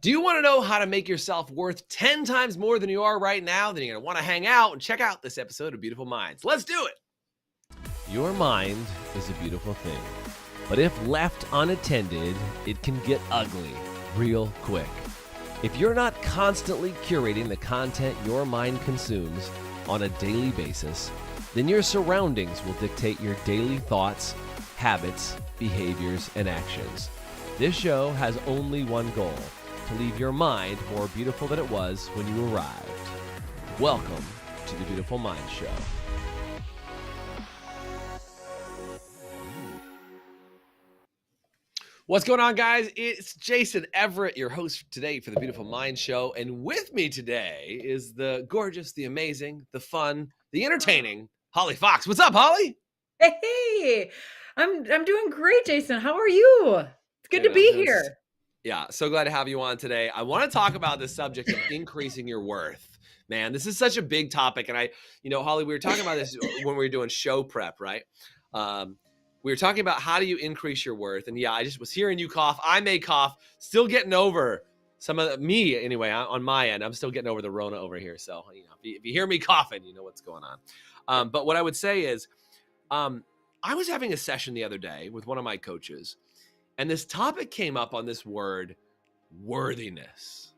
Do you want to know how to make yourself worth 10 times more than you are right now? Then you're going to want to hang out and check out this episode of Beautiful Minds. Let's do it. Your mind is a beautiful thing, but if left unattended, it can get ugly real quick. If you're not constantly curating the content your mind consumes on a daily basis, then your surroundings will dictate your daily thoughts, habits, behaviors, and actions. This show has only one goal: to leave your mind more beautiful than it was when you arrived. Welcome to the Beautiful Mind Show. What's going on, guys? It's Jason Everett, your host today for the Beautiful Mind Show. And with me today is the gorgeous, the amazing, the fun, the entertaining Holly Fox. What's up, Holly? Hey, I'm doing great, Jason. How are you? It's good to be here. Yeah, so glad to have you on today. I want to talk about the subject of increasing your worth. Man, this is such a big topic. And Holly, we were talking about this when we were doing show prep, right? We were talking about how do you increase your worth. And yeah, I just was hearing you cough. I may cough, still getting over some of me anyway, on my end. I'm still getting over the Rona over here. So, if you hear me coughing, you know what's going on. But what I would say is, I was having a session the other day with one of my coaches, and this topic came up on this word, worthiness.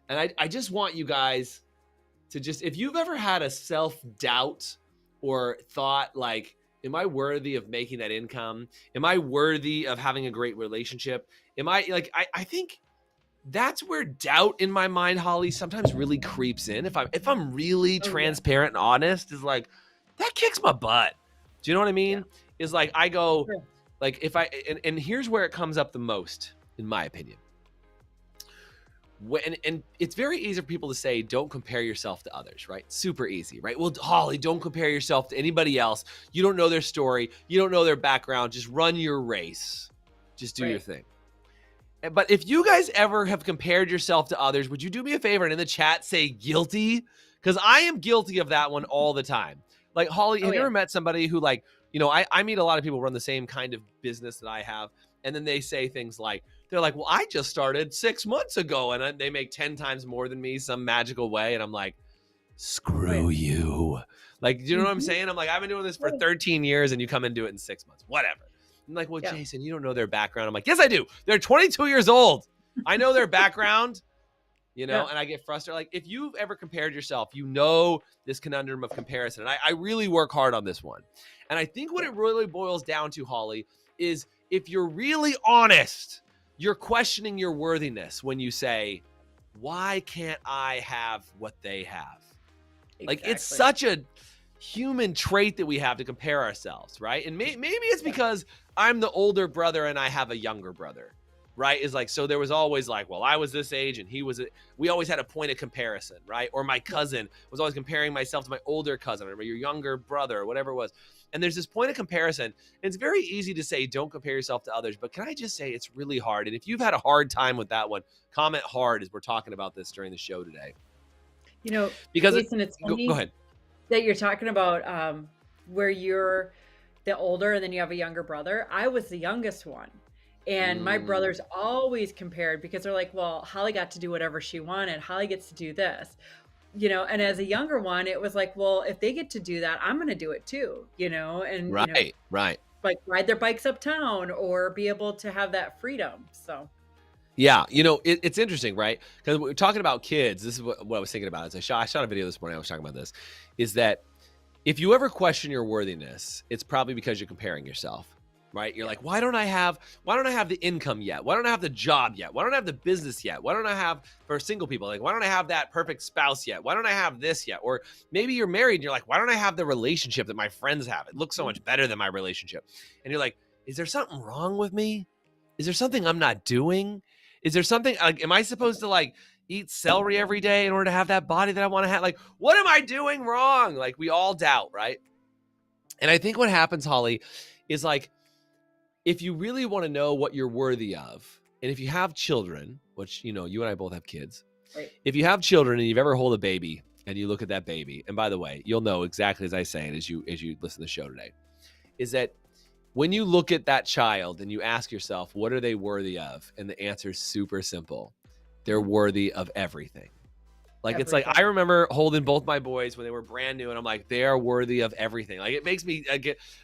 And I just want you guys to if you've ever had a self-doubt or thought like, am I worthy of making that income? Am I worthy of having a great relationship? I think that's where doubt in my mind, Holly, sometimes really creeps in. If I'm really transparent and honest, is like, that kicks my butt. Do you know what I mean? Yeah. Is like, I go, sure. Like and here's where it comes up the most, in my opinion. And it's very easy for people to say, don't compare yourself to others, right? Super easy, right? Well, Holly, don't compare yourself to anybody else. You don't know their story. You don't know their background. Just run your race. Just do your thing. But if you guys ever have compared yourself to others, would you do me a favor and in the chat say guilty? Because I am guilty of that one all the time. Like, Holly, have you ever met somebody who I meet a lot of people who run the same kind of business that I have. And then they say things like, they're like, well, I just started 6 months ago and they make 10 times more than me some magical way. And I'm like, screw you. Like, do you know what I'm saying? I'm like, I've been doing this for 13 years and you come and do it in 6 months, whatever. I'm like, well, Jason, you don't know their background. I'm like, yes, I do. They're 22 years old. I know their background, and I get frustrated. Like, if you've ever compared yourself, this conundrum of comparison. And I really work hard on this one. And I think what it really boils down to, Holly, is if you're really honest, you're questioning your worthiness when you say, why can't I have what they have? Exactly. Like, it's such a human trait that we have to compare ourselves, right? And maybe it's because I'm the older brother and I have a younger brother, right? Is like, so there was always like, well, I was this age and we always had a point of comparison, right? Or my cousin was always comparing myself to my older cousin or your younger brother or whatever it was. And there's this point of comparison. And it's very easy to say, don't compare yourself to others. But can I just say it's really hard? And if you've had a hard time with that one, comment hard as we're talking about this during the show today. Because it's funny go ahead. That you're talking about where you're the older and then you have a younger brother. I was the youngest one. And my brothers always compared because they're like, well, Holly got to do whatever she wanted. Holly gets to do this. And as a younger one, it was like, well, if they get to do that, I'm going to do it too, and right. Like ride their bikes uptown or be able to have that freedom. So, yeah, it's interesting, right? Because we're talking about kids. This is what I was thinking about. I shot a video this morning. I was talking about this, is that if you ever question your worthiness, it's probably because you're comparing yourself. Right? You're like, why don't I have the income yet? Why don't I have the job yet? Why don't I have the business yet? Why don't I have, for single people, like, why don't I have that perfect spouse yet? Why don't I have this yet? Or maybe you're married and you're like, why don't I have the relationship that my friends have? It looks so much better than my relationship. And you're like, is there something wrong with me? Is there something I'm not doing? Is there something, like, am I supposed to like eat celery every day in order to have that body that I want to have? Like, what am I doing wrong? Like, we all doubt, right? And I think what happens, Holly, is like, if you really want to know what you're worthy of, and if you have children, which, you and I both have kids, right. If you have children and you've ever held a baby and you look at that baby, and by the way, you'll know exactly as I say it as you listen to the show today, is that when you look at that child and you ask yourself, what are they worthy of? And the answer is super simple. They're worthy of everything. Like, it's like, Everything. I remember holding both my boys when they were brand new, and I'm like, they are worthy of everything. Like, it makes me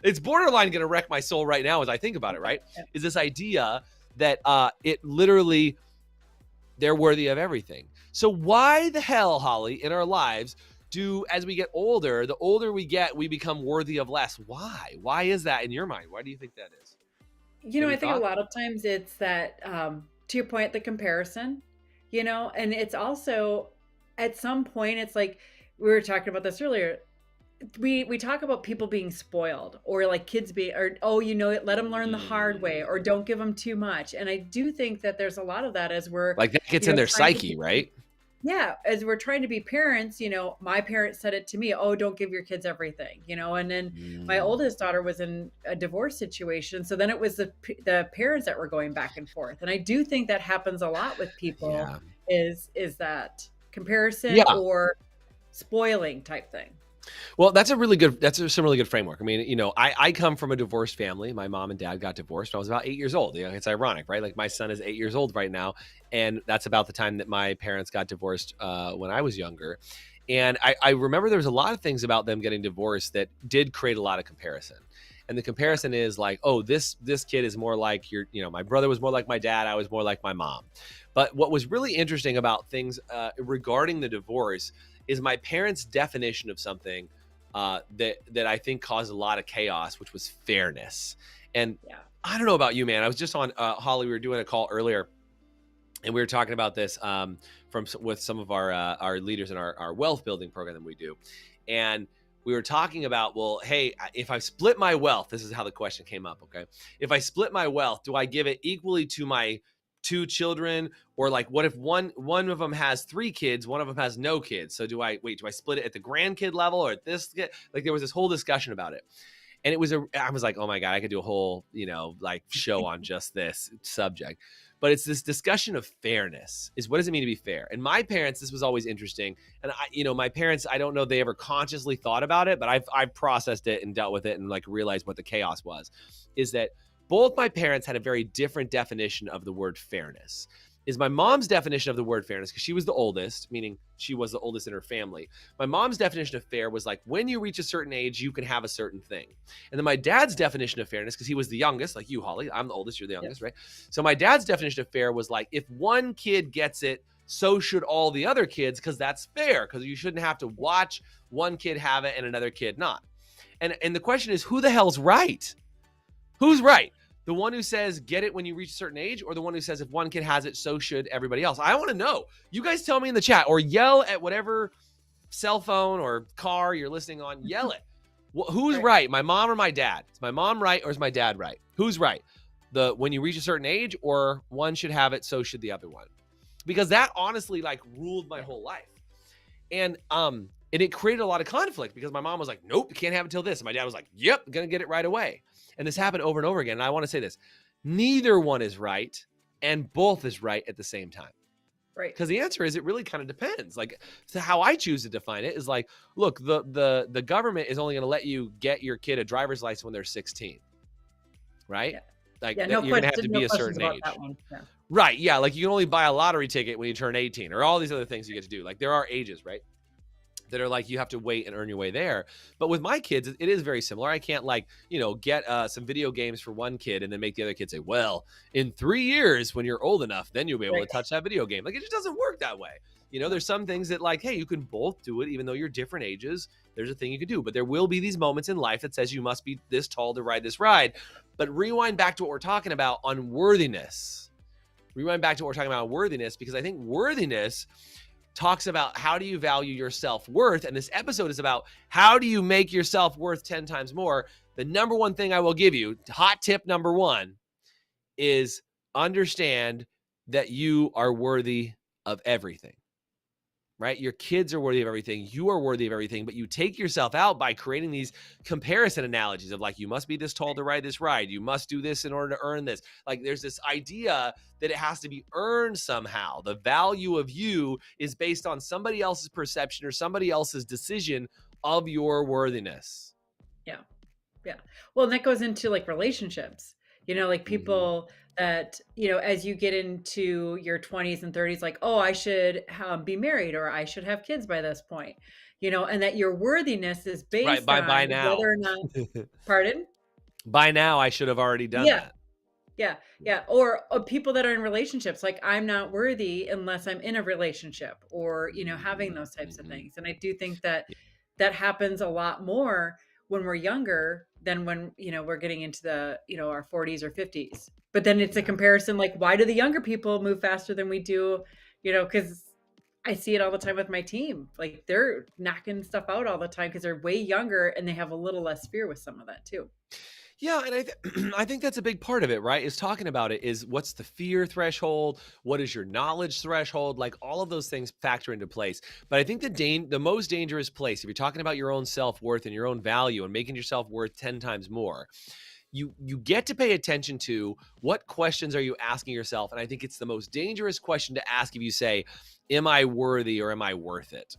it's borderline going to wreck my soul right now as I think about it, right? Yeah. Is this idea that it literally, they're worthy of everything. So why the hell, Holly, in our lives as we get older, the older we get, we become worthy of less? Why? Why is that in your mind? Why do you think that is? Any I think a thoughts? lot of times it's that, to your point, the comparison, and it's also at some point, it's like we were talking about this earlier. We talk about people being spoiled, or like kids being, or, oh, let them learn the hard way, or don't give them too much. And I do think that there's a lot of that as we're, Like, that gets in their trying to psyche, be, right? yeah, as we're trying to be parents, my parents said it to me, oh, don't give your kids everything, and then my oldest daughter was in a divorce situation. So then it was the parents that were going back and forth. And I do think that happens a lot with people, Yeah. is that comparison Yeah. or spoiling type thing. Well, that's some really good framework. I mean, I come from a divorced family. My mom and dad got divorced when I was about 8 years old. It's ironic, right? Like, my son is 8 years old right now, and that's about the time that my parents got divorced when I was younger. And I remember there was a lot of things about them getting divorced that did create a lot of comparison. And the comparison is like, oh, this kid is more like my brother was more like my dad. I was more like my mom. But what was really interesting about things regarding the divorce is my parents' definition of something that I think caused a lot of chaos, which was fairness. And Yeah. I don't know about you, man. I was just on Holly. We were doing a call earlier, and we were talking about this with some of our leaders in our wealth building program that we do, and we were talking about, well, hey, if I split my wealth, this is how the question came up. Okay, if I split my wealth, do I give it equally to my 2 children, or like, what if one of them has 3 kids, one of them has no kids? So do I split it at the grandkid level, or at this? Like, there was this whole discussion about it. And I was like, oh my God, I could do a whole, like, show on just this subject. But it's this discussion of fairness. Is what does it mean to be fair? And my parents, this was always interesting. And my parents, I don't know if they ever consciously thought about it, but I've processed it and dealt with it and like realized what the chaos was. Is that both my parents had a very different definition of the word fairness. Is my mom's definition of the word fairness, because she was the oldest, meaning she was the oldest in her family. My mom's definition of fair was like, when you reach a certain age, you can have a certain thing. And then my dad's definition of fairness, because he was the youngest, like you, Holly, I'm the oldest, you're the youngest, right? So my dad's definition of fair was like, if one kid gets it, so should all the other kids, because that's fair, because you shouldn't have to watch one kid have it and another kid not. And the question is, who the hell's right? Who's right? The one who says get it when you reach a certain age, or the one who says if one kid has it, so should everybody else? I want to know. You guys tell me in the chat, or yell at whatever cell phone or car you're listening on. Yell it. Who's right? My mom or my dad? Is my mom right, or is my dad right? Who's right? When you reach a certain age, or one should have it, so should the other one? Because that honestly like ruled my whole life. And it created a lot of conflict, because my mom was like, nope, you can't have it till this. And my dad was like, yep, gonna get it right away. And this happened over and over again. And I want to say this, neither one is right, and both is right at the same time. Right. Because the answer is, it really kind of depends. Like, so how I choose to define it is like, look, the government is only going to let you get your kid a driver's license when they're 16. Right? Yeah. Like, Yeah, you're going to have to be a certain age. Yeah. Right. Yeah. Like, you can only buy a lottery ticket when you turn 18, or all these other things you get to do. Like, there are ages, right, that are like, you have to wait and earn your way there. But with my kids, it is very similar. I can't like, get some video games for one kid and then make the other kid say, well, in 3 years, when you're old enough, then you'll be able to touch that video game. Like, it just doesn't work that way. There's some things that like, hey, you can both do it, even though you're different ages. There's a thing you can do, but there will be these moments in life that says you must be this tall to ride this ride. But rewind back to what we're talking about on worthiness. Because I think worthiness talks about, how do you value your self-worth? And this episode is about, how do you make your self-worth 10 times more? The number one thing I will give you, hot tip number 1, is understand that you are worthy of everything, right? Your kids are worthy of everything. You are worthy of everything, but you take yourself out by creating these comparison analogies of like, you must be this tall to ride this ride. You must do this in order to earn this. Like, there's this idea that it has to be earned somehow. The value of you is based on somebody else's perception or somebody else's decision of your worthiness. Yeah. Yeah. Well, and that goes into like relationships, like Hmm. people that, as you get into your 20s and 30s, like, oh, I should be married or I should have kids by this point, and that your worthiness is Right. based By on now. whether or not, pardon? By now, I should have already done Yeah. that. Yeah, yeah, or people that are in relationships, like, I'm not worthy unless I'm in a relationship or, having those types of Hmm. things, and I do think that that happens a lot more when we're younger than when, we're getting into the, our 40s or 50s. But then it's a Yeah. comparison, like, why do the younger people move faster than we do? Because I see it all the time with my team. Like, they're knocking stuff out all the time because 'cause they're way younger and they have a little less fear with some of that too. Yeah, and I think that's a big part of it, right? Is talking about it is what's the fear threshold? What is your knowledge threshold? Like all of those things factor into place. But I think the most dangerous place, if you're talking about your own self-worth and your own value and making yourself worth 10 times more, you get to pay attention to what questions are you asking yourself. And I think it's the most dangerous question to ask if you say, am I worthy or am I worth it?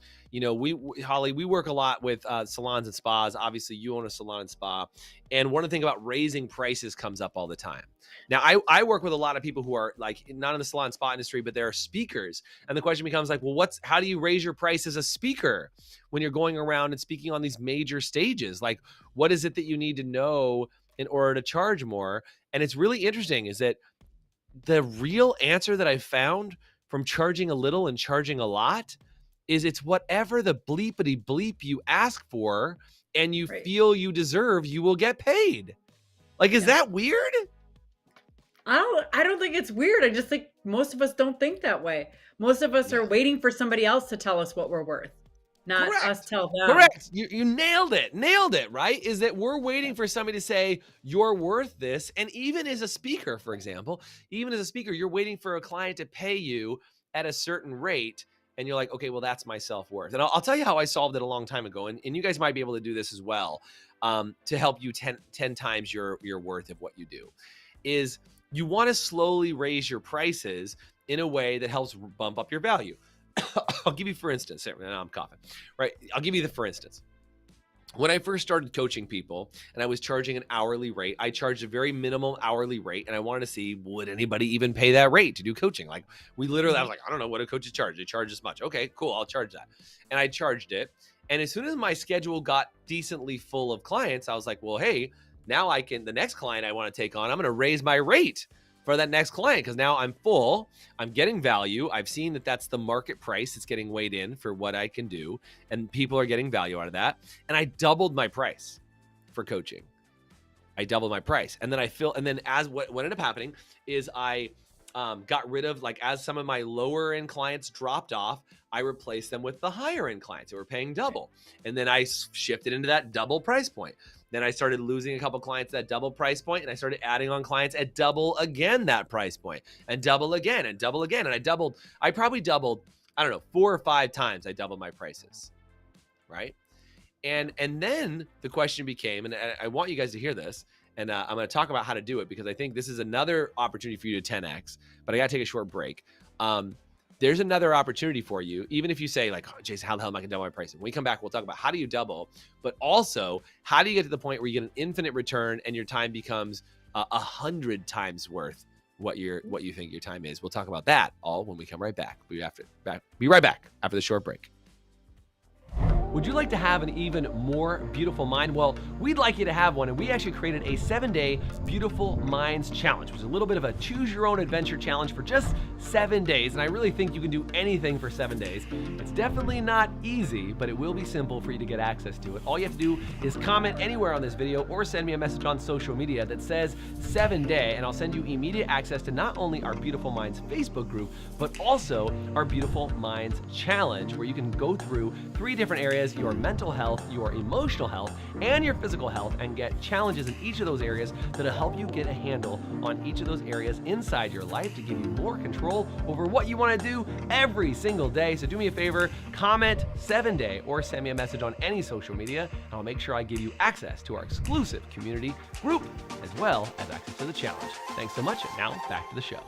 Holly, we work a lot with salons and spas. Obviously you own a salon and spa, and one of the things about raising prices comes up all the time. Now I work with a lot of people who are like not in the salon and spa industry, but they're speakers, and the question becomes like, well, how do you raise your price as a speaker when you're going around and speaking on these major stages? Like, what is it that you need to know in order to charge more? And it's really interesting is that the real answer that I found from charging a little and charging a lot is it's whatever the bleepity bleep you ask for and you Right. feel you deserve, you will get paid. Like, is Yeah. that weird? I don't think it's weird. I just think most of us don't think that way. Most of us are Yeah. waiting for somebody else to tell us what we're worth, not us Correct. tell them. Correct. You nailed it. Nailed it, right? Is that we're waiting for somebody to say, you're worth this. And even as a speaker, for example, even as a speaker, you're waiting for a client to pay you at a certain rate. And you're like, okay, well, that's my self worth. And I'll tell you how I solved it a long time ago. And you guys might be able to do this as well, to help you 10 times your worth of what you do. Is you want to slowly raise your prices in a way that helps bump up your value. I'll give you, for instance, now I'm coughing, right? I'll give you for instance. When I first started coaching people and I was charging an hourly rate, I charged a very minimum hourly rate, and I wanted to see, would anybody even pay that rate to do coaching? Like, I was Mhm. like, I don't know what do coaches charge. They charge this much. Okay, cool. I'll charge that. And I charged it. And as soon as my schedule got decently full of clients, I was like, well, hey, now the next client I want to take on, I'm going to raise my rate for that next client because now I'm full. I'm getting value. I've seen that that's the market price. It's getting weighed in for what I can do, and people are getting value out of that. And I doubled my price for coaching. I doubled my price, and then what ended up happening is I got rid of, like, as some of my lower end clients dropped off, I replaced them with the higher end clients who were paying double, and then I shifted into that double price point. Then I started losing a couple clients at that double price point, and I started adding on clients at double again that price point, and double again, and double again, and I probably doubled, I don't know, 4 or 5 times I doubled my prices, right? And then the question became, and I want you guys to hear this, and I'm going to talk about how to do it because I think this is another opportunity for you to 10x. But I got to take a short break. There's another opportunity for you, even if you say like, oh, Jason, how the hell am I going to double my pricing? When we come back, we'll talk about how do you double, but also how do you get to the point where you get an infinite return and your time becomes 100 times worth what you think your time is. We'll talk about that all when we come right back. Be right back after the short break. Would you like to have an even more beautiful mind? Well, we'd like you to have one, and we actually created a 7-day Beautiful Minds Challenge, which is a little bit of a choose your own adventure challenge for just 7 days. And I really think you can do anything for 7 days. It's definitely not easy, but it will be simple for you to get access to it. All you have to do is comment anywhere on this video or send me a message on social media that says 7-day, and I'll send you immediate access to not only our Beautiful Minds Facebook group, but also our Beautiful Minds Challenge, where you can go through 3 different areas: your mental health, your emotional health, and your physical health, and get challenges in each of those areas that'll help you get a handle on each of those areas inside your life to give you more control over what you want to do every single day. So do me a favor, comment 7-day or send me a message on any social media, and I'll make sure I give you access to our exclusive community group as well as access to the challenge. Thanks so much, and now back to the show.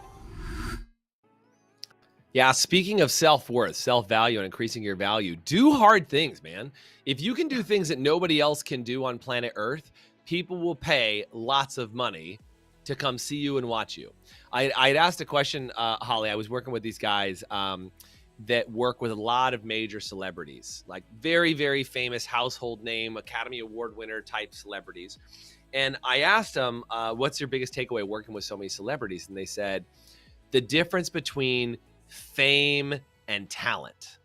Yeah, speaking of self-worth, self-value, and increasing your value, do hard things, man. If you can do things that nobody else can do on planet Earth, people will pay lots of money to come see you and watch you. I'd asked a question, Holly. I was working with these guys that work with a lot of major celebrities, like very, very famous household name, Academy Award winner type celebrities. And I asked them, what's your biggest takeaway working with so many celebrities? And they said, the difference between fame and talent.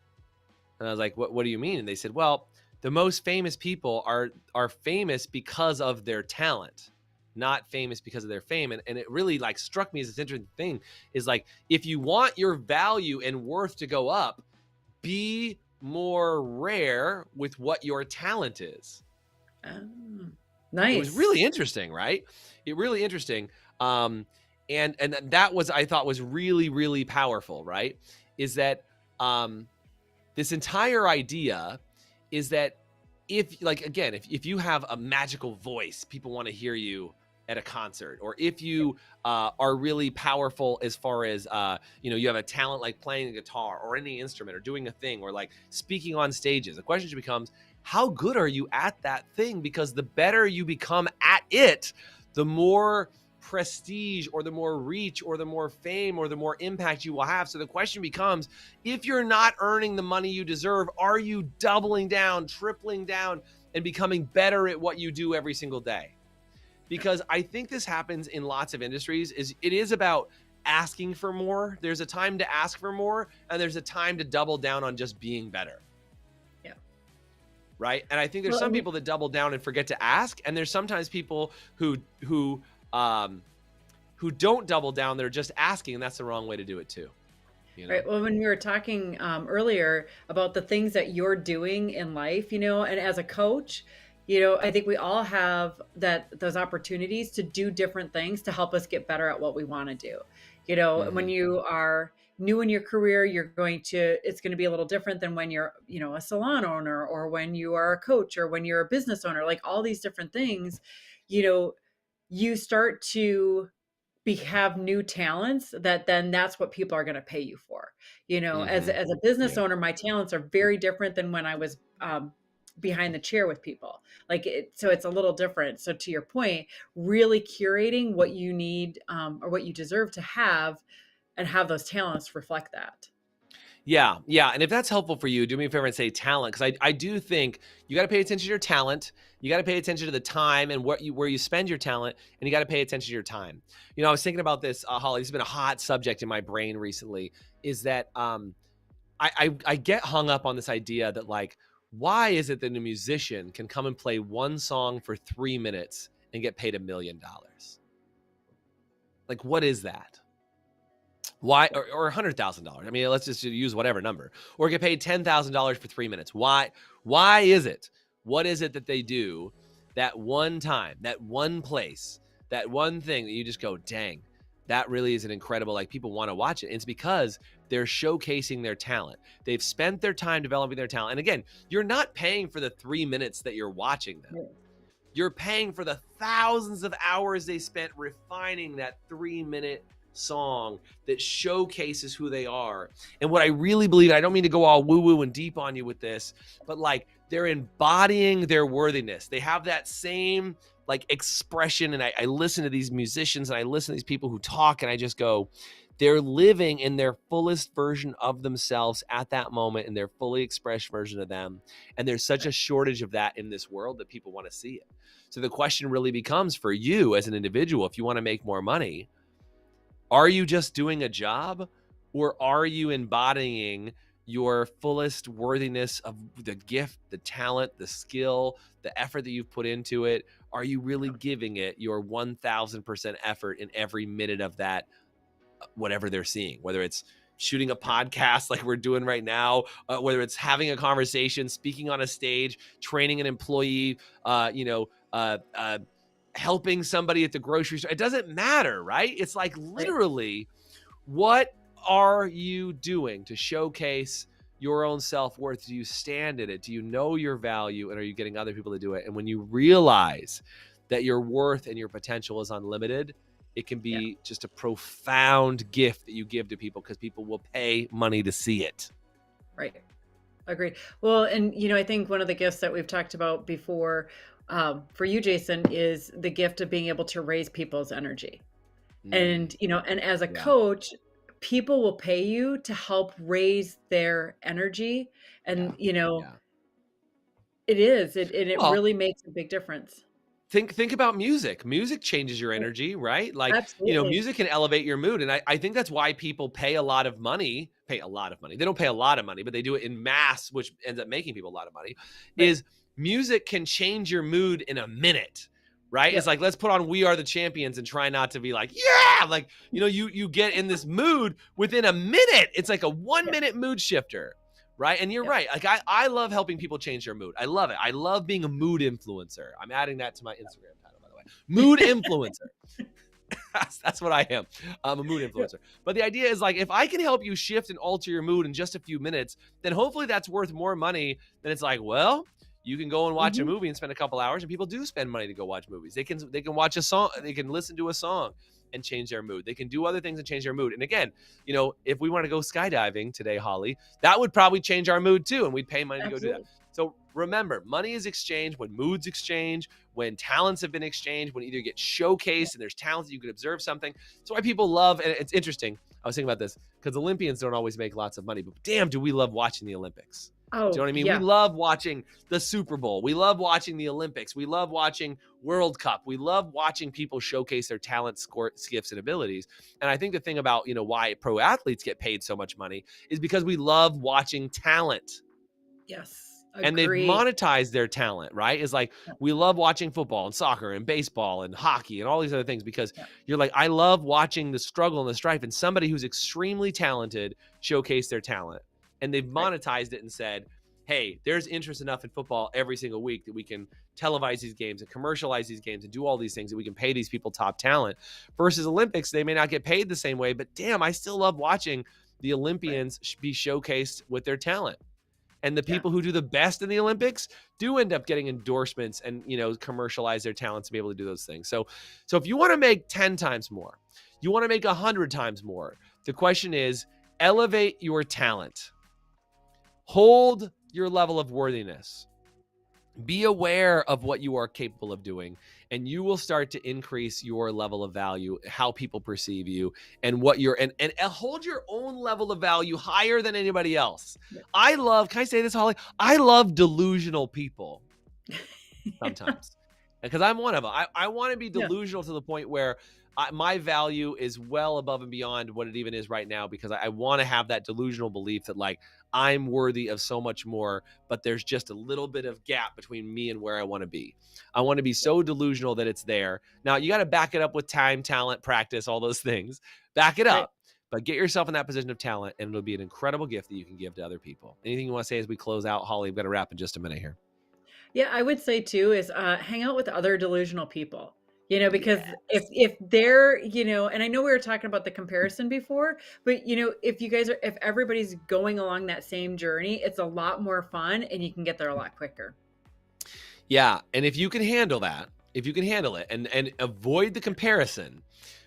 And I was like, what do you mean? And they said, well, the most famous people are famous because of their talent, not famous because of their fame. And it really like struck me as this interesting thing is like, if you want your value and worth to go up, be more rare with what your talent is. Nice. It was really interesting, right? It really interesting. And that was, I thought was really, really powerful, right? Is that this entire idea is that if like, again, if you have a magical voice, people want to hear you at a concert, or if you are really powerful as far as, you have a talent like playing a guitar or any instrument or doing a thing or like speaking on stages, the question becomes, how good are you at that thing? Because the better you become at it, the more prestige or the more reach or the more fame or the more impact you will have. So the question becomes, if you're not earning the money you deserve, are you doubling down, tripling down, and becoming better at what you do every single day? Because I think this happens in lots of industries. It is about asking for more. There's a time to ask for more, and there's a time to double down on just being better. Yeah. Right. And I think there's some people that double down and forget to ask, and there's sometimes people who don't double down. They're just asking, and that's the wrong way to do it too. Right. Well, when we were talking earlier about the things that you're doing in life, and as a coach, I think we all have those opportunities to do different things to help us get better at what we want to do. When you are new in your career, it's going to be a little different than when you're, a salon owner, or when you are a coach, or when you're a business owner, like all these different things, you start to have new talents that's what people are going to pay you for. As a business owner, my talents are very different than when I was, behind the chair with people, so it's a little different. So to your point, really curating what you need, or what you deserve to have, and have those talents reflect that. Yeah. And if that's helpful for you, do me a favor and say talent, because I do think you got to pay attention to your talent. You got to pay attention to the time and where you spend your talent, and you got to pay attention to your time. I was thinking about this, Holly. This has been a hot subject in my brain recently. Is that I get hung up on this idea that like, why is it that a musician can come and play one song for 3 minutes and get paid $1 million? Like, what is that? Why, or $100,000? I mean, let's just use whatever number, or get paid $10,000 for 3 minutes. Why is it? What is it that they do that one time, that one place, that one thing that you just go, dang, that really is an incredible, like people want to watch it. And it's because they're showcasing their talent. They've spent their time developing their talent. And again, you're not paying for the 3 minutes that you're watching them. You're paying for the thousands of hours they spent refining that 3-minute song that showcases who they are. And what I really believe, I don't mean to go all woo-woo and deep on you with this, but like they're embodying their worthiness. They have that same like expression. And I listen to these musicians and I listen to these people who talk, and I just go, they're living in their fullest version of themselves at that moment, in their fully expressed version of them. And there's such a shortage of that in this world that people want to see it. So the question really becomes for you as an individual, if you want to make more money, are you just doing a job, or are you embodying your fullest worthiness of the gift, the talent, the skill, the effort that you've put into it? Are you really giving it your 1000% effort in every minute of that, whatever they're seeing, whether it's shooting a podcast like we're doing right now, whether it's having a conversation, speaking on a stage, training an employee, helping somebody at the grocery store. It doesn't matter, right? It's like literally, what are you doing to showcase your own self-worth? Do you stand in it? Do you know your value? And are you getting other people to do it? And when you realize that your worth and your potential is unlimited, it can be just a profound gift that you give to people, because people will pay money to see it. Right. Agreed. Well, and I think one of the gifts that we've talked about before, for you, Jason, is the gift of being able to raise people's energy. Mm, And, and as a yeah, coach, people will pay you to help raise their energy. yeah, And, yeah. it Well, really makes a big difference. think about music. Music changes your energy, right? Like, Absolutely. music can elevate your mood. And I think that's why people pay a lot of money, pay a lot of money. They don't pay a lot of money, but they do it in mass, which ends up making people a lot of money. Right. Is music can change your mood in a minute. Right? It's Yep. like, let's put on We Are the Champions and try not to be like, yeah, like, you get in this mood within a minute. It's like a 1 minute mood shifter. Right. And you're Yep. right. Like I love helping people change their mood. I love it. I love being a mood influencer. I'm adding that to my Instagram title, by the way. Mood influencer. That's what I am. I'm a mood Yep. influencer. But the idea is like, if I can help you shift and alter your mood in just a few minutes, then hopefully that's worth more money than it's like, well, you can go and watch a Mhm. movie and spend a couple hours, and people do spend money to go watch movies. They can watch a song, they can listen to a song and change their mood. They can do other things and change their mood. And again, if we want to go skydiving today, Holly, that would probably change our mood too, and we'd pay money to go do that. Absolutely. So remember, money is exchanged when moods exchange, when talents have been exchanged, when either get showcased and there's talents that you can observe something. That's why people love, and it's interesting. I was thinking about this because Olympians don't always make lots of money, but damn, do we love watching the Olympics. Do you know Oh, what I mean? We yeah. love watching the Super Bowl. We love watching the Olympics. We love watching World Cup. We love watching people showcase their talents, gifts, and abilities. And I think the thing about, why pro athletes get paid so much money is because we love watching talent. Yes. And they've Agree. monetized their talent, right? It's like Yeah. we love watching football and soccer and baseball and hockey and all these other things because Yeah. you're like, I love watching the struggle and the strife and somebody who's extremely talented showcase their talent. And they've Right. monetized it and said, hey, there's interest enough in football every single week that we can televise these games and commercialize these games and do all these things that we can pay these people top talent. Versus Olympics, they may not get paid the same way, but damn, I still love watching the Right. Olympians be showcased with their talent. And the Yeah. people who do the best in the Olympics do end up getting endorsements and, commercialize their talents to be able to do those things. So if you want to make 10 times more, you want to make 100 times more, the question is elevate your talent, hold your level of worthiness, be aware of what you are capable of doing, and you will start to increase your level of value, how people perceive you, and what you're and hold your own level of value higher than anybody else. Yeah. Can I say this, Holly? I love delusional people sometimes because I'm one of them. I want to be Yeah. delusional to the point where my value is well above and beyond what it even is right now because I want to have that delusional belief that like I'm worthy of so much more, but there's just a little bit of gap between me and where I want to be. I want to be so delusional that it's there. Now you got to back it up with time, talent, practice, all those things. Back it Right. up. But get yourself in that position of talent, and it'll be an incredible gift that you can give to other people. Anything you want to say as we close out, Holly? I've got to wrap in just a minute here. Yeah, I would say too is hang out with other delusional people. Because if Yes. if they're, and I know we were talking about the comparison before, but if everybody's going along that same journey, it's a lot more fun and you can get there a lot quicker. Yeah, and if you can handle that, if you can handle it and avoid the comparison,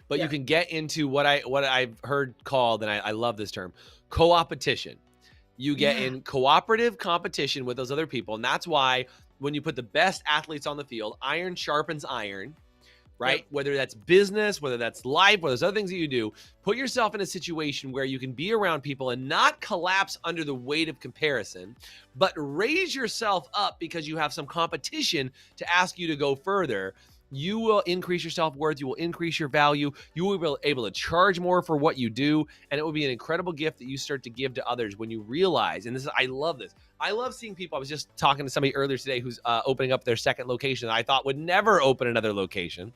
but you Yeah. can get into what I've heard called, and I love this term, co-opetition. You get Yeah. in cooperative competition with those other people, and that's why when you put the best athletes on the field, iron sharpens iron, right? Yep. Whether that's business, whether that's life, whether there's other things that you do, put yourself in a situation where you can be around people and not collapse under the weight of comparison, but raise yourself up because you have some competition to ask you to go further. You will increase your self-worth. You will increase your value. You will be able to charge more for what you do. And it will be an incredible gift that you start to give to others when you realize, and I love this. I love seeing people. I was just talking to somebody earlier today who's opening up their second location that I thought would never open another location.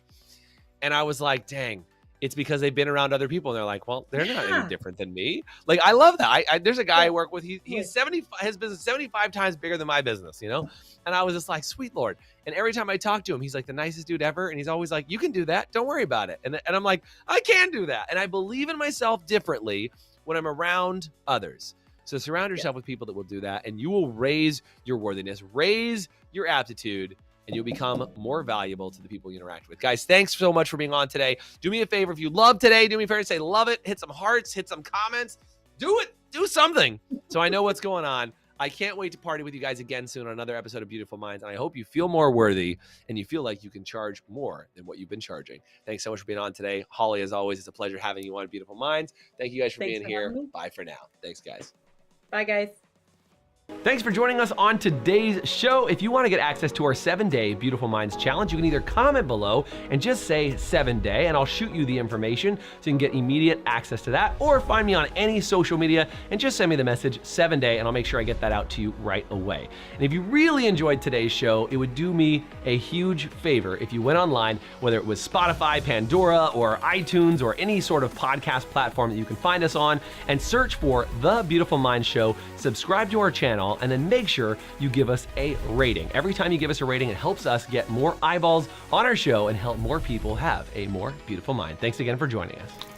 And I was like, dang, it's because they've been around other people. And they're like, well, they're not any Yeah. different than me. Like, I love that. There's a guy I Yeah. work with. He's 70, his business 75 times bigger than my business, And I was just like, sweet Lord. And every time I talk to him, he's like the nicest dude ever. And he's always like, you can do that. Don't worry about it. And I'm like, I can do that. And I believe in myself differently when I'm around others. So surround yourself with people that will do that, and you will raise your worthiness, raise your aptitude, and you'll become more valuable to the people you interact with. Guys, thanks so much for being on today. Do me a favor. If you love today, do me a favor and say love it. Hit some hearts, hit some comments. Do it. Do something so I know what's going on. I can't wait to party with you guys again soon on another episode of Beautiful Minds. And I hope you feel more worthy and you feel like you can charge more than what you've been charging. Thanks so much for being on today. Holly, as always, it's a pleasure having you on Beautiful Minds. Thank you guys for being here. Bye for now. Thanks, guys. Bye, guys. Thanks for joining us on today's show. If you want to get access to our 7-day Beautiful Minds challenge, you can either comment below and just say 7-day, and I'll shoot you the information so you can get immediate access to that, or find me on any social media and just send me the message 7-day, and I'll make sure I get that out to you right away. And if you really enjoyed today's show, it would do me a huge favor if you went online, whether it was Spotify, Pandora, or iTunes, or any sort of podcast platform that you can find us on, and search for The Beautiful Minds Show, subscribe to our channel, and then make sure you give us a rating. Every time you give us a rating, it helps us get more eyeballs on our show and help more people have a more beautiful mind. Thanks again for joining us.